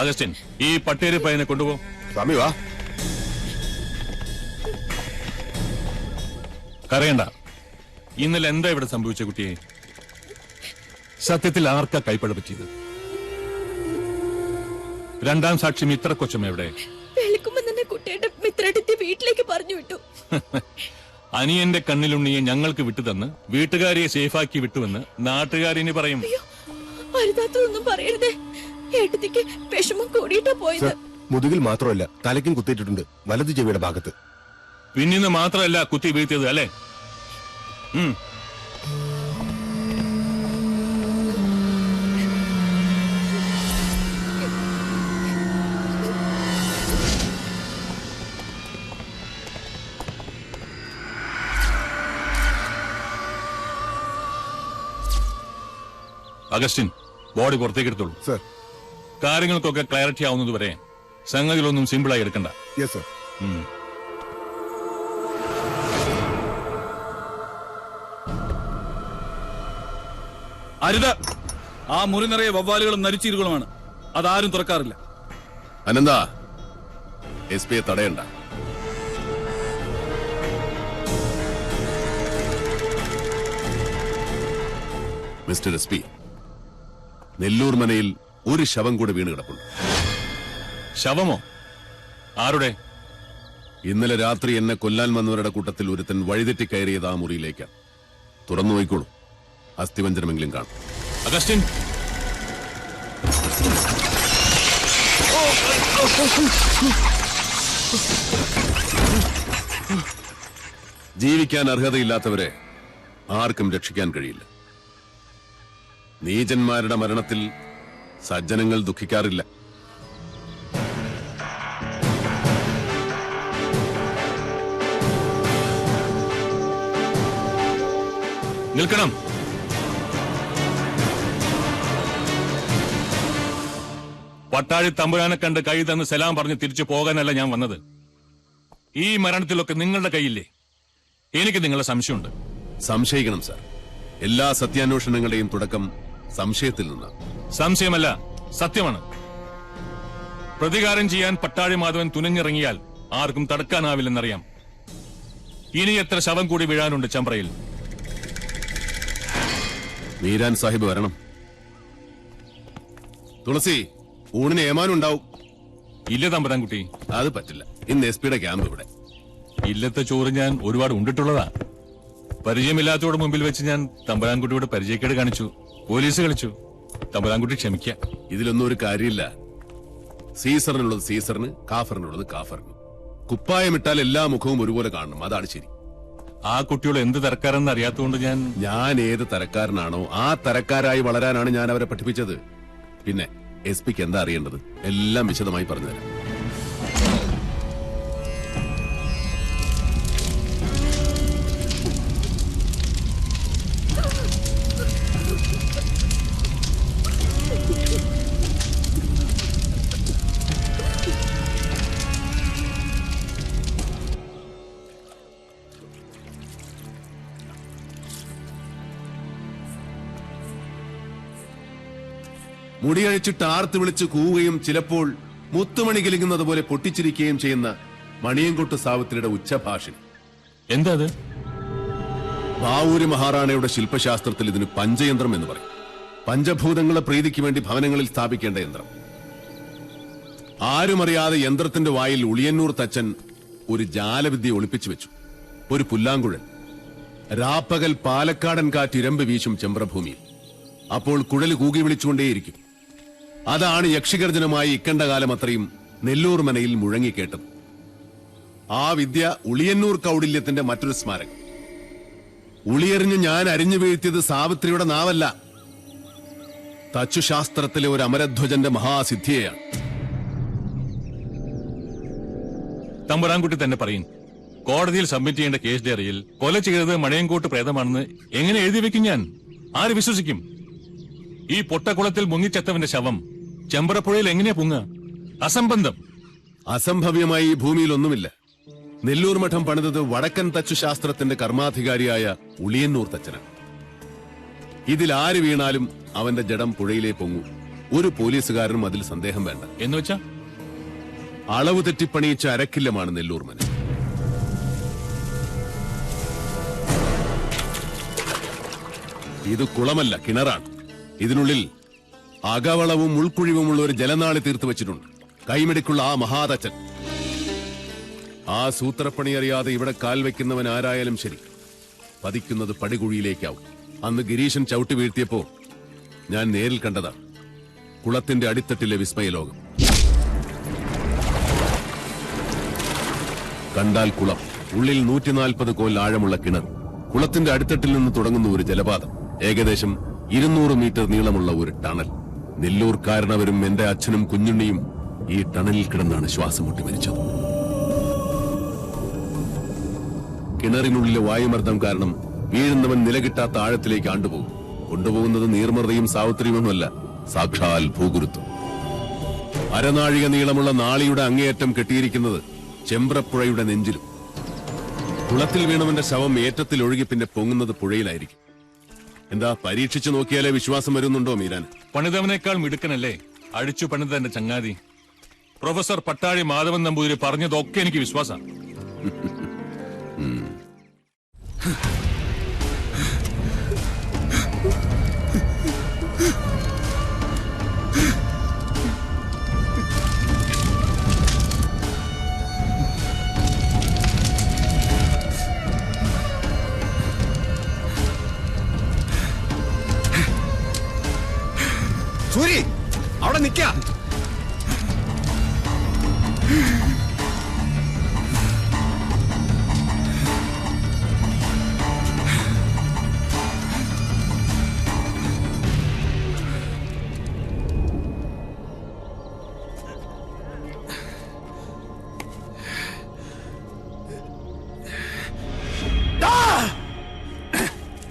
Augustine, ഈ പട്ടേരി പയ്യനെ കൊണ്ടുപോ. സ്വാമി വാ. കരയണ്ട. ഇന്നലെ എന്താ ഇവിടെ സംഭവിച്ച കുട്ടിയെ? സത്യത്തിൽ ആർക്കാ കൈപ്പഴ പറ്റിയത്? രണ്ടാം സാക്ഷി മിത്ര കൊച്ചമ്മ എവിടെ? വെളുക്കുമ്പോ തന്നെ കുട്ടിയുടെ മിത്രടുത്തി വീട്ടിലേക്ക് പറഞ്ഞു വിട്ടു. അനിയന്റെ കണ്ണിലുണ്ണിയെ ഞങ്ങൾക്ക് വിട്ടുതന്ന് വീട്ടുകാരിയെ സേഫാക്കി വിട്ടുവെന്ന് നാട്ടുകാരിനി പറയും. അരുതാത്തൊന്നും പറയരുതേ. ഏട്ടത്തിക്ക് വിഷമം കൂടിയിട്ടാ പോയത്. മുതുകിൽ മാത്രമല്ല, തലയ്ക്കും കുത്തിയിട്ടുണ്ട്, വലതു ചെവിയുടെ ഭാഗത്ത്. പിന്നിന്ന് മാത്രമല്ല കുത്തി വീഴ്ത്തിയത് അല്ലേ? അഗസ്റ്റിൻ, ബോഡി പുറത്തേക്ക് എടുത്തോളൂ. സർ. കാര്യങ്ങൾക്കൊക്കെ ക്ലാരിറ്റി ആവുന്നത് വരെ സംഗതികളൊന്നും സിമ്പിളായി എടുക്കണ്ട. Yes sir. അരുത്. ആ മുറി നിറയെ വവ്വാലുകളും നരിച്ചീരുകളുമാണ്. അതാരും തുറക്കാറില്ല. അനന്ത, എസ് പിയെ തടയണ്ട. മിസ്റ്റർ എസ് പി, നെല്ലൂർ മനയിൽ ഒരു ശവം കൂടെ വീണ് കിടപ്പുണ്ട്. ശവമോ? ആരുടെ? ഇന്നലെ രാത്രി എന്നെ കൊല്ലാൻ വന്നവരുടെ കൂട്ടത്തിൽ ഒരുത്തൻ വഴിതെറ്റി കയറിയത് ആ മുറിയിലേക്കാണ്. തുറന്നു നോയിക്കോളൂ, അസ്ഥിവഞ്ചനമെങ്കിലും കാണും. അഗസ്റ്റിൻ, ജീവിക്കാൻ അർഹതയില്ലാത്തവരെ ആർക്കും രക്ഷിക്കാൻ കഴിയില്ല. നീചന്മാരുടെ മരണത്തിൽ സജ്ജനങ്ങൾ ദുഃഖിക്കാറില്ല. നിൽക്കണം. പട്ടാഴി തമ്പുരാനെ കണ്ട് കൈ തന്ന് സലാം പറഞ്ഞ് തിരിച്ചു പോകാനല്ല ഞാൻ വന്നത്. ഈ മരണത്തിലൊക്കെ നിങ്ങളുടെ കൈയില്ലേ? എനിക്ക് നിങ്ങളുടെ സംശയമുണ്ട്. സംശയിക്കണം സാർ. എല്ലാ സത്യാന്വേഷണങ്ങളുടെയും തുടക്കം സംശയത്തിൽ നിന്നാണ്. സംശയമല്ല, സത്യമാണ്. പ്രതികാരം ചെയ്യാൻ പട്ടാഴി മാധവൻ തുനിഞ്ഞിറങ്ങിയാൽ ആർക്കും തടുക്കാനാവില്ലെന്നറിയാം. ഇനി എത്ര ശവം കൂടി വീഴാനുണ്ട് ചമ്പ്രയിൽ? മീരാൻ സാഹിബ് വരണം. തുളസി, ഊണിന് ഏമാനുണ്ടാവും. ഇല്ല തമ്പുരാൻകുട്ടി, അത് പറ്റില്ല. ഇന്ന് എസ് പിയുടെ ക്യാമ്പ് ഇവിടെ. ഇല്ലത്തെ ചോറ് ഞാൻ ഒരുപാട് ഉണ്ടിട്ടുള്ളതാ. പരിചയമില്ലാത്തവരുടെ മുമ്പിൽ വെച്ച് ഞാൻ തമ്പുരാൻകുട്ടിയോട് പരിചയക്കേട് കാണിച്ചു, പോലീസ് കളിച്ചു. തമ്പുരാൻകുട്ടി ക്ഷമിക്ക. ഇതിലൊന്നും ഒരു കാര്യമില്ല. സീസറിനുള്ളത് സീസറിന്, കാഫറിനുള്ളത് കാഫറിന്. കുപ്പായമിട്ടാൽ എല്ലാ മുഖവും ഒരുപോലെ കാണണം, അതാണ് ശരി. ആ കുട്ടിയോട് എന്ത് തരക്കാരെന്ന് അറിയാത്തതുകൊണ്ട് ഞാൻ ഏത് തരക്കാരനാണോ ആ തരക്കാരായി വളരാനാണ് ഞാൻ അവരെ പഠിപ്പിച്ചത്. പിന്നെ എസ് പിക്ക് എന്താ അറിയേണ്ടത്? എല്ലാം വിശദമായി പറഞ്ഞുതരാം. മുടിയഴിച്ചിട്ട് ആർത്ത് വിളിച്ച് കൂവുകയും ചിലപ്പോൾ മുത്തുമണി കിലുങ്ങുന്നത് പോലെ പൊട്ടിച്ചിരിക്കുകയും ചെയ്യുന്ന മണിയൻകൊട്ട് സാവിത്രിയുടെ ഉച്ചഭാഷിണി. എന്താ അത്? ബാവൂരി മഹാറാണയുടെ ശില്പശാസ്ത്രത്തിൽ ഇതിന് പഞ്ചയന്ത്രം എന്ന് പറയും. പഞ്ചഭൂതങ്ങളെ പ്രീതിക്ക് വേണ്ടി ഭവനങ്ങളിൽ സ്ഥാപിക്കേണ്ട യന്ത്രം. ആരുമറിയാതെ യന്ത്രത്തിന്റെ വായിൽ ഉളിയന്നൂർ തച്ചൻ ഒരു ജാലവിദ്യ ഒളിപ്പിച്ചു വെച്ചു. ഒരു പുല്ലാങ്കുഴൽ. രാപ്പകൽ പാലക്കാടൻ കാറ്റ് ഇരമ്പ് വീശും ചെമ്പ്രഭൂമിയിൽ. അപ്പോൾ കുഴൽ കൂകി വിളിച്ചുകൊണ്ടേയിരിക്കും. അതാണ് യക്ഷിഗർജനമായി ഇക്കണ്ട കാലം അത്രയും നെല്ലൂർ മനയിൽ മുഴങ്ങിക്കേട്ടത്. ആ വിദ്യ ഉളിയന്നൂർ കൗടില്യത്തിന്റെ മറ്റൊരു സ്മാരകം. ഉളിയെറിഞ്ഞ് ഞാൻ അരിഞ്ഞു വീഴ്ത്തിയത് സാവിത്രിയുടെ നാവല്ല, തച്ചുശാസ്ത്രത്തിലെ ഒരു അമരധ്വജന്റെ മഹാസിദ്ധിയെയാണ്. തമ്പുരാൻകുട്ടി തന്നെ പറയും. കോടതിയിൽ സബ്മിറ്റ് ചെയ്യേണ്ട കേസ് ഡയറിയിൽ കൊല ചെയ്തത് മണയൻകോട്ട് പ്രേതമാണെന്ന് എങ്ങനെ എഴുതി വെക്കും ഞാൻ? ആര് വിശ്വസിക്കും? ഈ പൊട്ടക്കുളത്തിൽ മുങ്ങിച്ചത്തവന്റെ ശവം ചെമ്പ്രപ്പുഴയിൽ എങ്ങനെയാ പൊങ്ങുക? അസംബന്ധം. അസംഭവ്യമായി ഈ ഭൂമിയിൽ ഒന്നുമില്ല. നെല്ലൂർ മഠം പണിതത് വടക്കൻ തച്ചുശാസ്ത്രത്തിന്റെ കർമാധികാരിയായ ഉളിയന്നൂർ തച്ചനാണ്. ഇതിൽ ആര് വീണാലും അവന്റെ ജഡം പുഴയിലേ പൊങ്ങൂ. ഒരു പോലീസുകാരനും അതിൽ സന്ദേഹം വേണ്ട. എന്നുവെച്ചാ അളവ് തെറ്റിപ്പണിയിച്ച അരക്കില്ലമാണ് നെല്ലൂർ മന. ഇത് കുളമല്ല, കിണറാണ്. ഇതിനുള്ളിൽ അകവളവും ഉൾക്കുഴിവുമുള്ള ഒരു ജലനാളി തീർത്തു വെച്ചിട്ടുണ്ട്. കൈമിടിക്കുള്ള ആ മഹാതച്ചൻ. ആ സൂത്രപ്പണി അറിയാതെ ഇവിടെ കാൽ വയ്ക്കുന്നവൻ ആരായാലും ശരി, പതിക്കുന്നത് പടികുഴിയിലേക്കാവും. അന്ന് ഗിരീശൻ ചവിട്ടി വീഴ്ത്തിയപ്പോ ഞാൻ നേരിൽ കണ്ടതാണ് കുളത്തിന്റെ അടിത്തട്ടിലെ വിസ്മയലോകം. കണ്ടാൽ കുളം, ഉള്ളിൽ 140 കോൽ ആഴമുള്ള കിണർ, കുളത്തിന്റെ അടിത്തട്ടിൽ നിന്ന് തുടങ്ങുന്ന ഒരു ജലപാതം, ഏകദേശം 200 മീറ്റർ നീളമുള്ള ഒരു ടണൽ. നെല്ലൂർക്കാരനവരും എന്റെ അച്ഛനും കുഞ്ഞുണ്ണിയും ഈ ടണലിൽ കിടന്നാണ് ശ്വാസം മുട്ടി മരിച്ചത്. കിണറിനുള്ളിലെ വായുമർദ്ദം കാരണം വീഴുന്നവൻ നിലകിട്ടാത്ത ആഴത്തിലേക്ക് ആണ്ടുപോകും. കൊണ്ടുപോകുന്നത് നീർമൃതയും സാവിത്രിയുമൊന്നുമല്ല, സാക്ഷാൽ ഭൂഗുരുത്വം. അരനാഴിക നീളമുള്ള നാളിയുടെ അങ്ങേയറ്റം കെട്ടിയിരിക്കുന്നത് ചെമ്പ്രപ്പുഴയുടെ നെഞ്ചിലും. കുളത്തിൽ വീണവന്റെ ശവം ഏറ്റത്തിൽ ഒഴുകി പിന്നെ പൊങ്ങുന്നത് പുഴയിലായിരിക്കും. എന്താ, പരീക്ഷിച്ചു നോക്കിയാലേ വിശ്വാസം വരുന്നുണ്ടോ മീരാൻ? പണിതവനേക്കാൾ മിടുക്കനല്ലേ അടിച്ചു പണിത എന്റെ ചങ്ങാതി. പ്രൊഫസർ പട്ടാഴി മാധവൻ നമ്പൂതിരി പറഞ്ഞതൊക്കെ എനിക്ക് വിശ്വാസം. സൂരി, അവിടെ നിക്ക.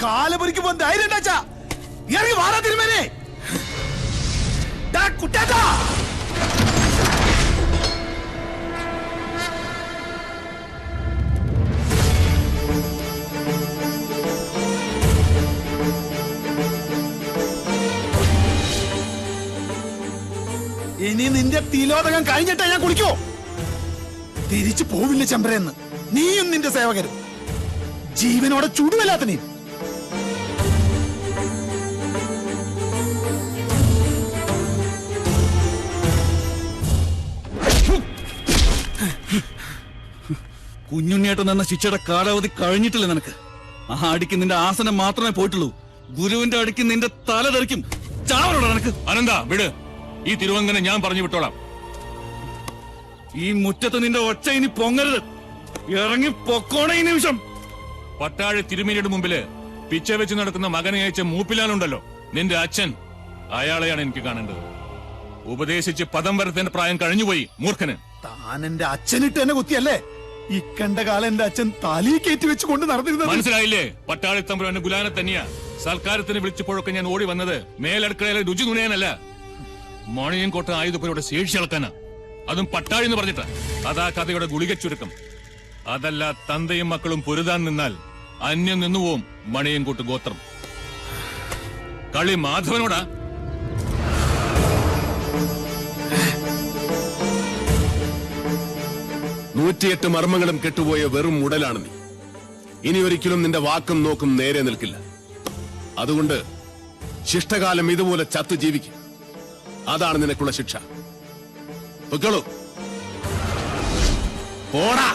കാലപുരിക്ക് പോകാൻ ധൈര്യം ഉണ്ടാച്ചാ ഇറങ്ങി വാടാ തിരുമേനെ. കുട്ടാ, ഇനി നിന്റെ തിലോദകം കഴിഞ്ഞിട്ടാ ഞാൻ കുളിക്കോ? തിരിച്ചു പോവില്ല ചെമ്പരെന്ന് നീയും നിന്റെ സേവകരും. ജീവനോടെ ചുടുവല്ലാത്തനെയും. കുഞ്ഞുണ്ണിയേട്ടൻ എന്ന ശിക്ഷയുടെ കാലാവധി കഴിഞ്ഞിട്ടില്ല നിനക്ക്. ആ അടിക്ക് നിന്റെ ആസനം മാത്രമേ പോയിട്ടുള്ളൂ. ഗുരുവിന്റെ അടിക്ക് നിന്റെ തല തെറിക്കും. ചാവരോടാ നിനക്ക്. അനന്ത വിട്, ഈ തിരുവങ്ങനെ ഞാൻ പറഞ്ഞു വിട്ടോളാം. ഈ മുറ്റത്ത് നിന്റെ ഒച്ച ഇനി പൊങ്ങരുത്. ഇറങ്ങി പൊക്കോണ ഈ നിമിഷം. പട്ടാഴി തിരുമേനിയുടെ മുമ്പില് പിച്ച വെച്ച് നടക്കുന്ന മകനെ അയച്ച മൂപ്പിലാനുണ്ടല്ലോ, നിന്റെ അച്ഛൻ, അയാളെയാണ് എനിക്ക് കാണേണ്ടത്. ഉപദേശിച്ച് പദം വരത്തേണ്ട പ്രായം കഴിഞ്ഞുപോയി മൂർഖന്. താൻ എന്റെ അച്ഛനിട്ട് എന്നെ കുത്തിയല്ലേ? ഇക്കണ്ട കാലം എന്റെ അച്ഛൻ തലി കയറ്റി വെച്ച് കൊണ്ട് നടന്നിരുന്നത് മനസ്സിലായില്ലേ? പട്ടാളി തമ്പുരാന്റെ ഗുലാനെ തന്നെയാ. സൽക്കാരത്തിന് വിളിച്ചപ്പോഴൊക്കെ ഞാൻ ഓടി വന്നത് മേലടുക്കളയിലെ രുചി നുണയാനല്ല, മണിയൻകോട്ട ആയുധപ്പുരയുടെ ശേഷി അളക്കാനാ. അതും പട്ടാഴി എന്ന് പറഞ്ഞിട്ടാ. അതാ കഥയുടെ ഗുളിക ചുരുക്കം. അതല്ല, തന്തയും മക്കളും പൊരുതാൻ നിന്നാൽ അന്യം നിന്നുപോവും മണിയൻകോട്ട് ഗോത്രം. കളി മാധവനോടാ. 108 മർമ്മങ്ങളും കെട്ടുപോയ വെറും ഉടലാണ് നീ. ഇനി ഒരിക്കലും നിന്റെ വാക്കും നോക്കും നേരെ നിൽക്കില്ല. അതുകൊണ്ട് ശിഷ്ടകാലം ഇതുപോലെ ചത്തു ജീവിക്കും. അതാണ് നിനക്കുള്ള ശിക്ഷ. പൊയ്ക്കോളൂ. പോടാ.